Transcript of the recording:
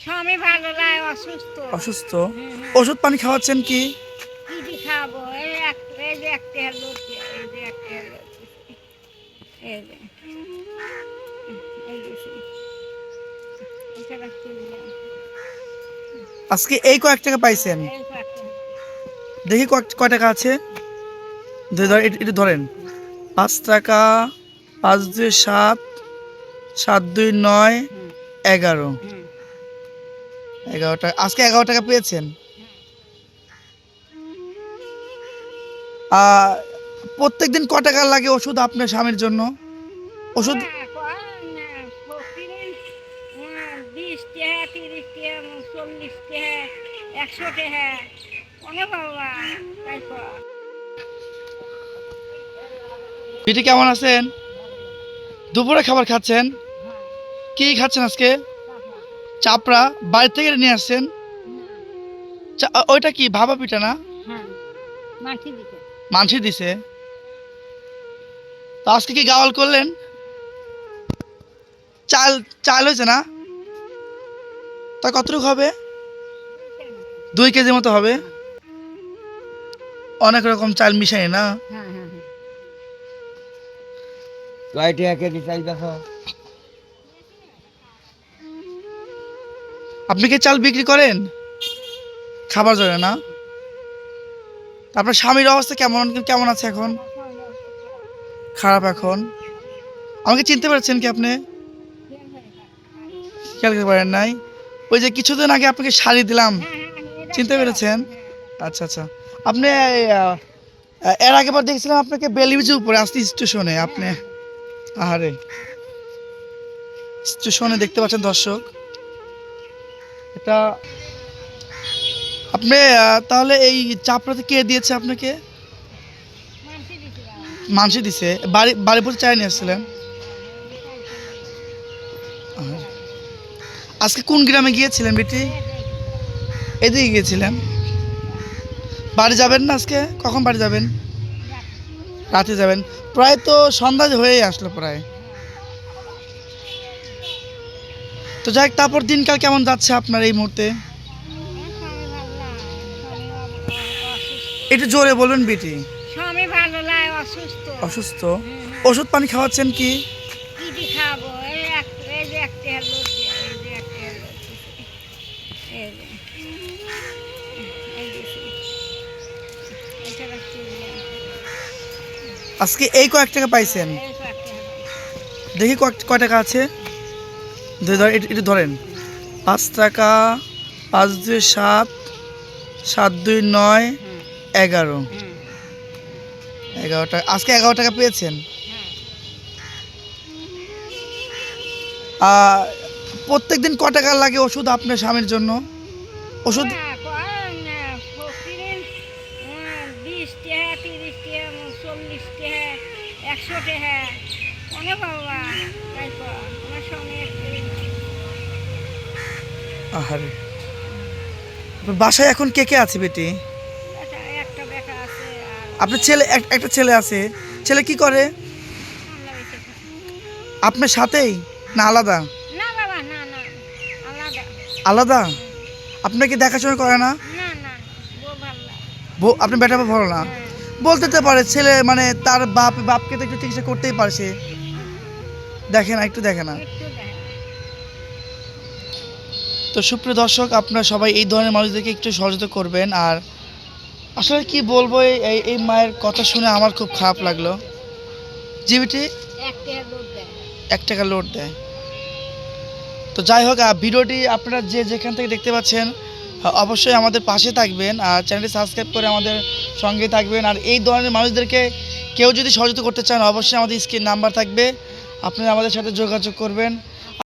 স্বামী ভালো নাই, অসুস্থ। অসুস্থ? ওষুধ পানি খাওয়াচ্ছেন কি? কি দি খাবো? এই যে একটা হলো, এই যে একটা হলো, এই যে এই যে এটা রাখতে দিলাম। আজকে এই কয়েক টাকা পাইছেন? এই কয়েকটা হলো। দেখি কয় টাকা আছে। একটু ধরেন। 5 টাকা, 5 2 7, 7 2 9, হুম, 11। হুম। 11 টাকা। আজকে 11 টাকা পেয়েছেন। প্রত্যেকদিন ক টাকা লাগে ওষুধ আপনার স্বামীর জন্য? ওষুধ না, না, প্রতিদিন 20 টাকা, 30 টাকা, 40 টাকা, 100 টাকা। অনেক বাবা, তাই তো। পিটি কেমন আছেন? দুপুরে খাবার খাচ্ছেন? হ্যাঁ, কি খাচ্ছেন আজকে? টাকা। চাপড়া বাড়ি থেকে নিয়ে আসছেন? ওইটা কি ভাপা পিঠা না? হ্যাঁ, মাটি দিতে। মানসি দিছে। তো আজকে কি গাওয়াল করলেন? চাল চাল হয়েছে না? তা কতটুকু হবে? 2 কেজি মতো হবে। অনেক রকম চাল মিশাই না? হ্যাঁ, হ্যাঁ, হ্যাঁ। কয়টি এক কেজি চাল দেখো। আপনি কি চাল বিক্রি করেন খাবার জন্য না? তারপর স্বামীর অবস্থা কেমন কেমন আছে এখন? খারাপ এখন। আমাকে চিনতে পারছেন কি আপনি? খেয়াল করতে পারেন নাই? ওই যে কিছুদিন আগে আপনাকে শাড়ি দিলাম, চিনতে পেরেছেন? আচ্ছা আচ্ছা। আপনি এর আগেবার দেখছিলাম আপনাকে বেলিব্রিজের উপরে আসতে স্টেশনে আপনি। আরে স্টেশনে দেখতে পাচ্ছেন দর্শক, এটা আপনি তাহলে এই চাপড়াতে কে দিয়েছে আপনাকে? মানসি দিছে। বাড়ি পরে চাই নিয়ে আসছিলেন? আরে, আজকে কোন গ্রামে গিয়েছিলেন বেটি? এদিকে গিয়েছিলেন? বাড়ি যাবেন না আজকে? কখন বাড়ি যাবেন? রাতে যাবেন। প্রায় তো সন্ধ্যা হয়েই আসলো প্রায়। তো যাই হোক, তারপর দিনকাল কেমন যাচ্ছে আপনার এই মুহূর্তে? একটু জোরে বলুন বেটি। স্বামী ভালো নাই, অসুস্থ। অসুস্থ? ওষুধ পানি খাওয়াচ্ছেন কি? কি দি খাবো? এই যে একটা হলো, এই যে একটা হলো, এই যে এই যে এটা রাখতে দিলাম। আজকে এই কয়েক টাকা পাইছেন? এই কয়েকটা হলো। দেখি কয় টাকা আছে। একটু ধরেন। 5 টাকা, 5 2 7, 7 2 9, হুম, 11। হুম, 11 টাকা। আজকে 11 টাকা পেয়েছেন। হ্যাঁ। প্রত্যেকদিন ক টাকা লাগে ওষুধ আপনার স্বামীর জন্য? ওষুধ না, না, প্রতিদিন 20 টাকা, 30 টাকা, 40 টাকা, 100 টাকা। অনেক বাবা, তাই তো। আমার স্বামী আহারে, আপনার বাসায় এখন কে কে আছে বেটি? একটা বেটা আছে, আর আপনার ছেলে একটা ছেলে আছে। ছেলে কি করে? আমরা বেঁচে থাকি। আপনার সাথেই না আলাদা? না বাবা, না, না, আলাদা। আলাদা? আপনার কি দেখাশোনা করে না? না, না, বউ ভালো না। আপনার বেটা ভালো না? হ্যাঁ, বলতে তো পারে ছেলে, মানে তার বাপকে তো একটু চিকিৎসা করতেই পারে সে। দেখে না, একটু দেখে না। একটু দেয়। তো সুপ্রিয় দর্শক, আপনারা সবাই এই ধরনের মানুষদেরকে একটু সহযোগিতা করবেন। আর আসলে কি বলবো, এই মায়ের কথা শুনে আমার খুব খারাপ লাগলো। জি বেটি? একটা দুধ দেয়। 1 টাকা লোড দেয়। তো যাই হোক, ভিডিওটি আপনারা যে যেখান থেকে দেখতে পাচ্ছেন অবশ্যই আমাদের পাশে থাকবেন আর চ্যানেলটি সাবস্ক্রাইব করে আমাদের সঙ্গে থাকবেন। আর এই ধরনের মানুষদেরকে কেউ যদি সহযোগিতা করতে চান অবশ্যই আমাদের স্ক্রিন নাম্বার থাকবে, আপনারা আমাদের সাথে যোগাযোগ করবেন।